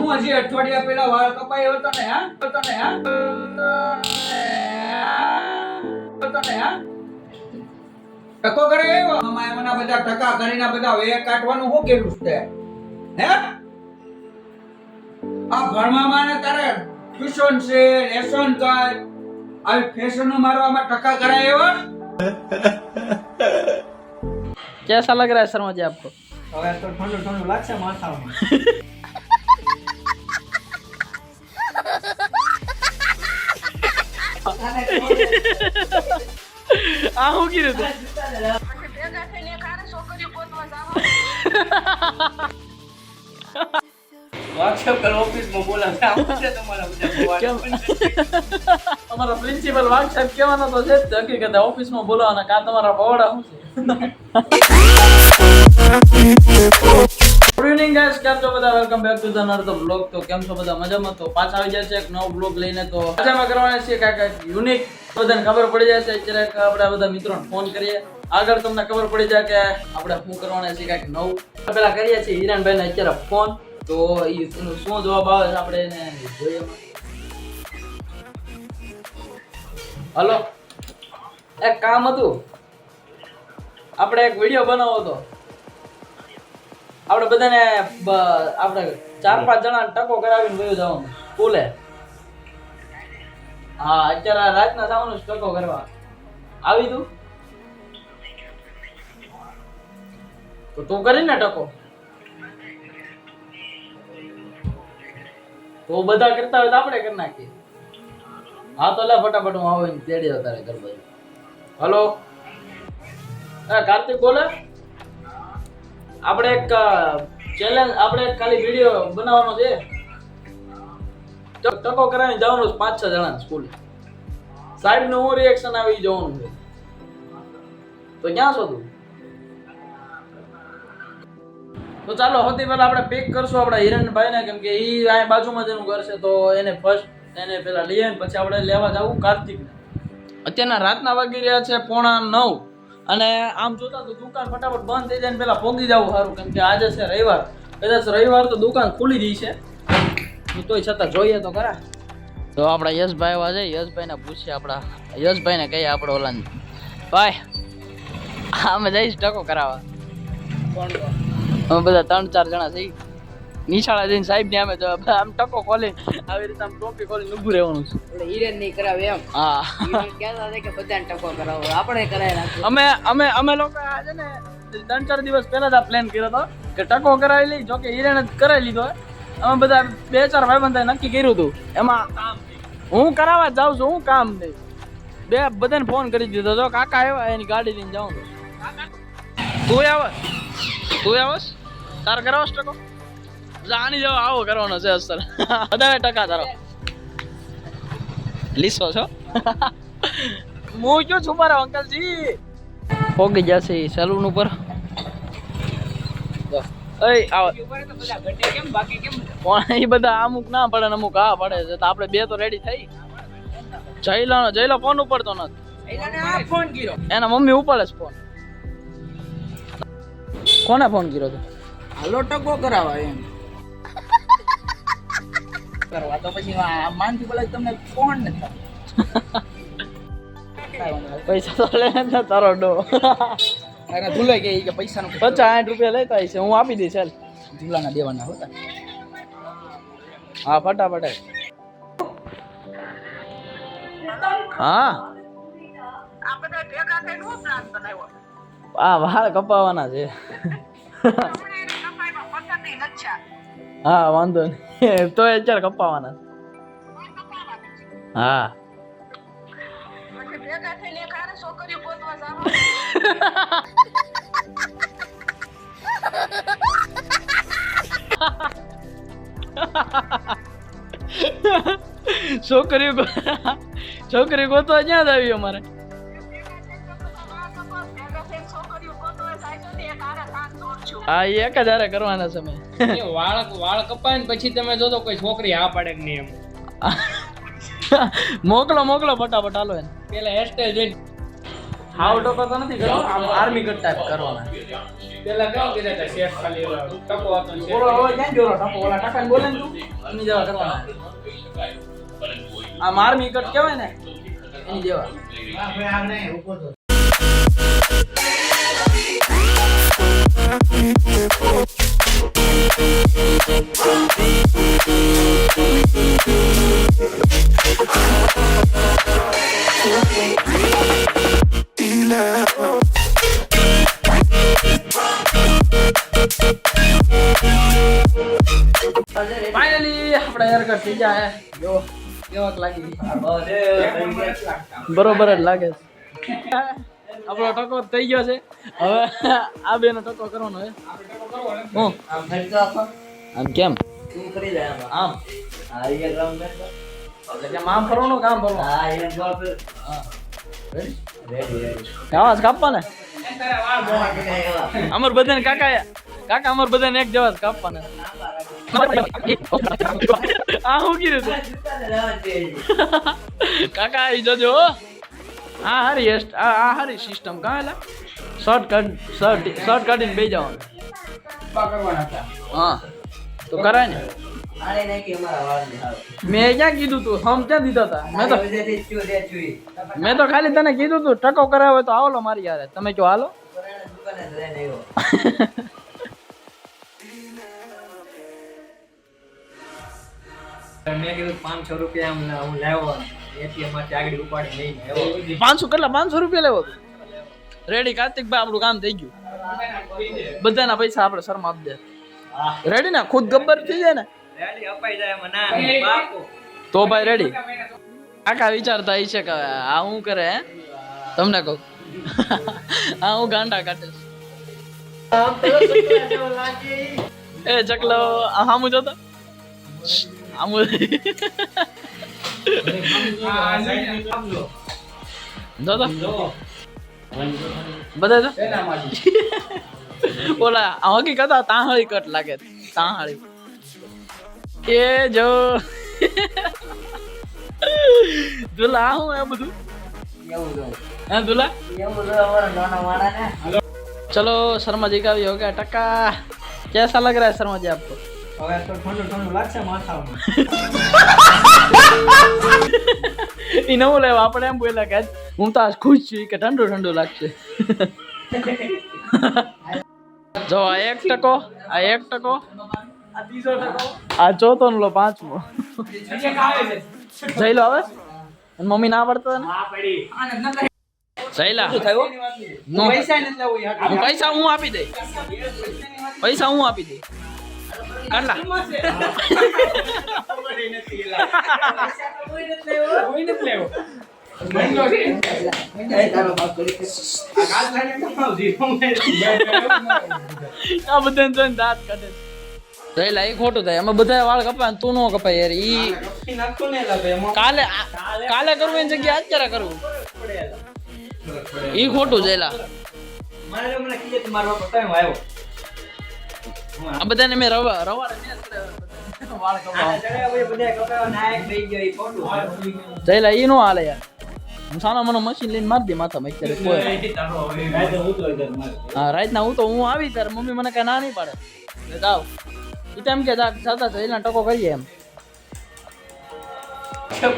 હું હજી અઠવાડિયા પહેલા વાળ કપાયો હતો ને હા ટકો કરે આવ્યો મામા એમના બધા ટકા કરીને બધા વે કાઢવાનું શું કર્યું છે હે આ ભણવામાં ને તારે ટ્યુશન છે લેસન કર આવી ફેશન મારવામાં ટકા કરાય એવો कैसा लग रहा है शर्मा जी आपको હવે તો ઠંડુ ઠંડુ લાગશે માથામાં આ હું કીધું તું WhatsApp પર ઓફિસ માં બોલાવતા આવશે તમારા બધા કેમ અમારા પ્રિન્સિપલ વાઘ સાહેબ કહેવાનો તો છે જ હકીકત ઓફિસ માં બોલાવવાના કા તમારા બવડા શું છે ગુડ ઇવનિંગ ગાઈસ કેમ છો બધા welcome back to the another blog તો કેમ છો બધા મજામાં તો પાછા આવી જાય છે એક નવો બ્લોગ લઈને તો આજે અમે કરવાના છીએ કાંઈક યુનિક બધાને ખબર પડી જાય છે અત્યારે આપણે બધા મિત્રોને ફોન કરીએ આગળ તમને ખબર પડી જાય કે આપણે શું કરવાના છીએ કાંઈક નવું પહેલા કરીએ છીએ હિરાનભાઈને અત્યારે ફોન તો એનો શું જવાબ આવે છે આપણે એને જોઈએ હલો એક કામ હતું આપણે એક વિડિયો બનાવવો હતો આપણે બધાને આપણે 4-5 જણા ટકો કરાવીને વયો જવાનું સ્કૂલે હા અત્યારે રાતના જવાનું ટકો કરવા આવી તું તો તું કરીને ટકો તો બધા કરતા હોય તો આપણે કરી નાખીએ હા તો લે ફટાફટ હું આવીને તેડી જાવ તારે ઘર બાજુ હલો કાર્તિક બોલે આપણે એક ચેલેન્જ આપણે ખાલી વિડિયો બનાવવાનો છે ટકો કરાવીને જવાનું 5-6 જણા સ્કૂલે સાહેબ નું હું રિએક્શન આવી જવાનું છે તો ક્યાં છો તું તો ચાલો સૌથી પહેલા આપણે પિક કરશું આપણા હિરણભાઈ ને કેમ કે ઈ આ બાજુમાં જ એનું ઘર છે તો એને ફર્સ્ટ એને પેલા લઈએ ને પછી આપણે લેવા જાવું કાર્તિક ને અત્યારના રાતના વાગી રહ્યા છે 8:45 અને આમ જોતા તો દુકાન ફટાફટ બંધ થઈ જાય ને પેલા પોગી જવું સારું કેમ કે આજે છે રવિવાર કદાચ રવિવાર તો દુકાન ખુલી રહી છે તોય છતાં જોઈએ તો ખરા તો આપણા યશભાઈ આવા છે યશભાઈ ને પૂછીએ આપણા યશભાઈ ને કહીએ આપણે ઓલાને ભાઈ અમે જઈશ ટકો કરાવવા અમે બધા 3-4 જણા છીએ નિશાળા જઈને સાહેબ ને અમે તો આમ ટકો ખોલી આવી રીતે આમ ટોપી ખોલીને ઊભું રહેવાનું છે એટલે હિરેન નહીં કરાવે એમ હા હિરેન કહેતા હતા કે બધાને ટકો કરાવો આપણે કરાવી નાખ્યો અમે લોકો આજે ને 3-4 દિવસ પહેલા જ આ પ્લાન કર્યો હતો કે ટકો કરાવી લઈ જોકે હિરેન જ કરાવી લીધો અમે બધા 2-4 ભાઈબંધે નક્કી કર્યું હતું એમાં હું કરાવવા જાઉં છું હું કામ નહીં બે બધાને ફોન કરી દીધો જો કાકા આવ્યા એની ગાડી લઈને જાઉં તું આવસ તાર કરાવસ ટકો જાણી જાવ આવો કરવાનો છે અસર વધારે ટકા તારો લીસો છો હું ક્યાં છું મારા અંકલજી પોગી જશે સલૂન ઉપર એ આવો કેમ બાકી કેમ પણ એ બધા અમુક ના પડે ને અમુક હા પડે છે તો આપણે બે તો રેડી થઈ જયલો ફોન ઉપડતો નથી એને આ ફોન કર્યો એના મમ્મી ઉપાડે છે ફોન કોને ફોન કર્યો તો હાલો ટકો કરાવવા એમ કરવા તો પછી માનથી બોલે તમને ફોન ન થાય પૈસા તો લે ને તારો ડો એને ભૂલાઈ ગઈ કે પૈસાનો 50-60 રૂપિયા લેતા હશે હું આપી દઈશ ચાલ ઝૂલાના દેવાના હતા હા ફટાફટ હા આપણે ભેગા થઈને શું પ્લાન બનાવ્યો આ વાળ કપાવવાના છે હા વાંધો નહીં તો અત્યારે કપાવવાના હા ભેગા થઈને એક હારે છોકરીઓ ગોતવા જાવ છોકરી ગોતવા ક્યાં જ આવી અમારે હા એક જ હારે કરવાના છે મેં વાળ કપાય ને પછી તમે જોતો કોઈ છોકરી હા પાડે કે નહીં એમ મોકલો ફટાફટ હાલો એને પેલા હેરસ્ટાઈલ જોઈને હાવ ટકો તો નથી કરવાનો આર્મી કટ ટાઈપ કરવાના પેલા કેવું કીધા હતા શેફ ખાલી ઓલો ટકો હતો ને બોલો હવે ક્યાં ગયો ટકો ઓલા ટકાને બોલે ને તું એની જેવા કરવાના આ મારમી કટ કહેવાય ને એની જેવા ફાઇનલી આપડા હેરકટ થઈ જાય જો કેવાક લાગી બરોબર જ લાગે છે આપણો ટકો થઈ ગયો છે હવે આ બેનો ટકો કરવાનો છે હું આમ કેમ આમ કેમ આમ ફરવાનું કામ ફરવાનું આવાજ કાપવા ને અમર બધાને કાકા અમર બધાને એક જવાજ કાપવાના આ હું કીધું કાકા આવી જજો આ હારી આ હારી સિસ્ટમ કા એલા શર્ટ કાઢીને બેસી જવાનું હા તો કરાય ને મેં ક્યાં કીધું તું હમ ક્યાં દીધા હતા મેં તો ખાલી તને કીધું તું ટકો કરાવે તો આવો મારી યારે તમે જો હાલો મેં કીધું 500 રૂપિયા હું લાવ્યો એટીએમ માંથી આગળ ઉપાડી લઈને આવ્યો 500 કેટલા 500 રૂપિયા લેવો રેડી કાર્તિકભાઈ આપણું કામ થઈ ગયું બધાના પૈસા આપણે શર્મા આપી દે રેડી ને ખુદ ગબ્બર થઈ જાય ને રેડી અપાઈ જાય એમાં ના બાપુ તો ભાઈ રેડી કાકા વિચારતા છે કે આ હું કરે હે તમને કહું આ હું ગાંડા કાઢે એ ચકલો આ હામું જોતો આમું જોતો બધા ઓલા હકીકત તાહાળી કટ લાગે તાહાળી એ જો દુલા હું એ બધું હા દુલા चलो शर्मा जी का भी हो गया टक्का कैसा लग रहा है शर्मा जी आपको હવે તો ઠંડુ ઠંડુ લાગશે માથામાં ઈ નવું લેવા આપણે એમ બોલ્યા કે હું તો આજ ખુશ છું કે ઠંડુ ઠંડુ લાગશે જો આ 1 ટકો આ 1 ટકો આ ત્રીજો ટકો આ ચોથો નો 5મો જઈ લો હવે મમ્મી ના પડતા ને આ પડી સહેલા પૈસા હું આપી દે પૈસા હું આપી દે કાઢલા આ બધા દાંત કાઢે સહેલા એ ખોટું થાય અમે બધા વાળ કપાય તું નો કપાય યાર ઈ કાલે કાલે કરવું એની જગ્યાએ અત્યારે કરવું ઈ ખોટું જયલા મારે મને કીધે કે મારો બાપા ટાઈમ આવ્યો આ બધાને મેં રવા વાળ આ જડે બધા કપાવા નાયક થઈ ગયો ઈ ખોટું જયલા ઈ નો હાલે યાર હું સાનો મને મશીન લઈને માર દે માથામાં અત્યારે કોઈ હા રાતના હું આવી ત્યારે મમ્મી મને કઈ ના નહીં પાડે એટલે જાવ ઈ તેમ કે જાતા જયલા ટકો કરીએ એમ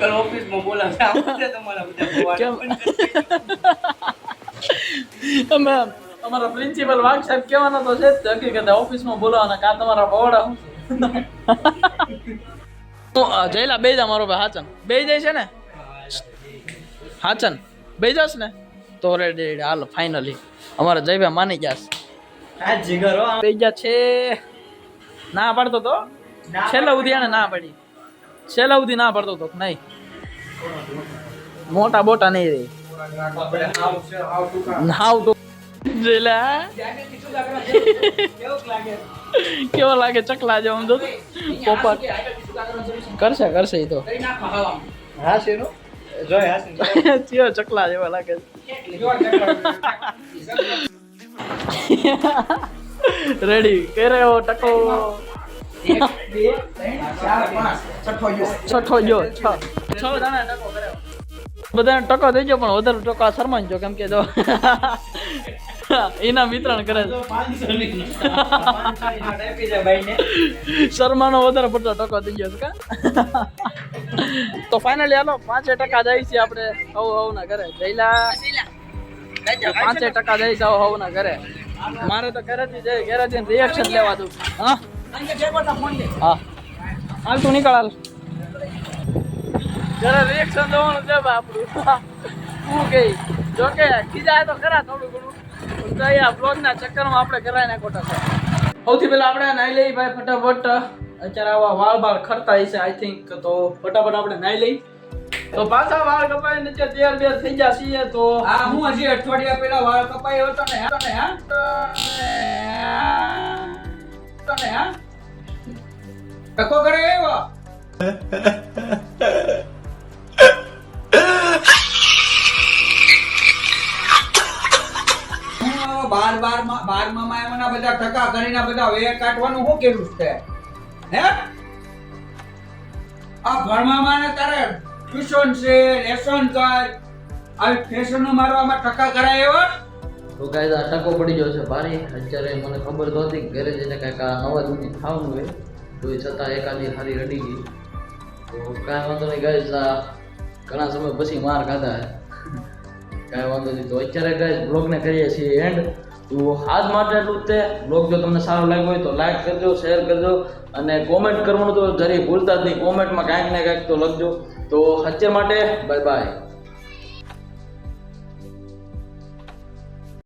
કલ ઓફિસમાં બોલાવશે આવશે તમારા બધા કેમ અમે અમારા પ્રિન્સિપલ વાઘ સાહેબ કહેવાના તો છે જ હકીકત ઓફિસમાં બોલાવાના કા તમારા બવડા હું જયલા બે જા મારો ભાઈ હાચન બે જાય છે ને હાચન બે જાસ ને તો રેડી હાલો ફાઇનલી અમારા જયભાઈ માની ગયા છે આ જીગરો બે ગયા છે ના પાડતો તો છેલ્લા સુધી આને ના પડી છેલ્લા સુધી ના પડતો તો નહીં મોટા બોટા નહીં રહી નાવ તો જેલા કેવો લાગે ચકલા જેવો સમજો પોપટ કરશે ઈ તો હા છે નો જોય હાસી ચિયો ચકલા જેવો લાગે રેડી કરે ઓ ટકો 1 2 3 4 5 છઠ્ઠો જો 6 દાણા ટકો કર્યો બધાને ટકો થઈ ગયો પણ વધારે ટકો શરમાઈ ગયો કેમ કે જો એના વિતરણ કરે છે 500 ની નોટ આપી છે ભાઈને. શર્માનો વધારે પડતો ટકો થઈ ગયો છે કા તો ફાઇનલી હાલો 5% જાય છે આપણે હવ ના ઘરે જઈલા 5% જાય છે હવ ના ઘરે મારે તો ઘરેથી જઈ ઘરેથી રિએક્શન લેવા દઉં હા હા હાલ તું નીકળ હાલ ઘરે રિએક્શન દેવાનું છે બા આપણું શું કે જો કે ખીજાય તો ખરા થોડું ઘણું તો અહીંયા બ્લોગના ચક્કરમાં આપણે કરાય નાખો ટકો સૌથી પહેલા આપણે નાઈ લઈ ભાઈ ફટાફટ અત્યારે આવા વાળ બાળ ખરતા હશે આઈ થિંક તો ફટાફટ આપણે નાઈ લઈ તો પાછા વાળ કપાઈ નીચે તૈયાર બેર થઈ ગયા છીએ તો હા હું હજી અઠવાડિયા પહેલા વાળ કપાયો હતો ને હા ટકો કરે એવો બારમાં એમના બધા ટકા કરીને બધા વે કાઢવાનું શું કર્યું છે હે આ ભણવામાં ને તારે ટ્યુશન છે લેસન કર આવી ફેશનો મારવામાં ટકા કરાય એવો તો ગાઈસ આ ટકો પડી ગયો છે ભારી અત્યારે મને ખબર તો હતી ઘરે જઈને કાંઈક આ નવા જૂની ખાવાનું હોય તો એ છતાં એકાદી હારી રડી ગઈ તો કાંઈ વાંધો નહીં ગાઈસ આ ઘણા સમય પછી માર ખાધા કાંઈ વાંધો નહીં તો અત્યારે ગાઈસ બ્લોગને કરીએ છીએ એન્ડ તો આજ માટે એટલું જ તે બ્લોગ જો તમને સારો લાગ્યો હોય તો લાઈક કરજો શેર કરજો અને કોમેન્ટ કરવાનું તો જરી ભૂલતા જ નહીં કોમેન્ટમાં કાંઈક ને કાંઈક તો લખજો તો અત્યાર માટે બાય બાય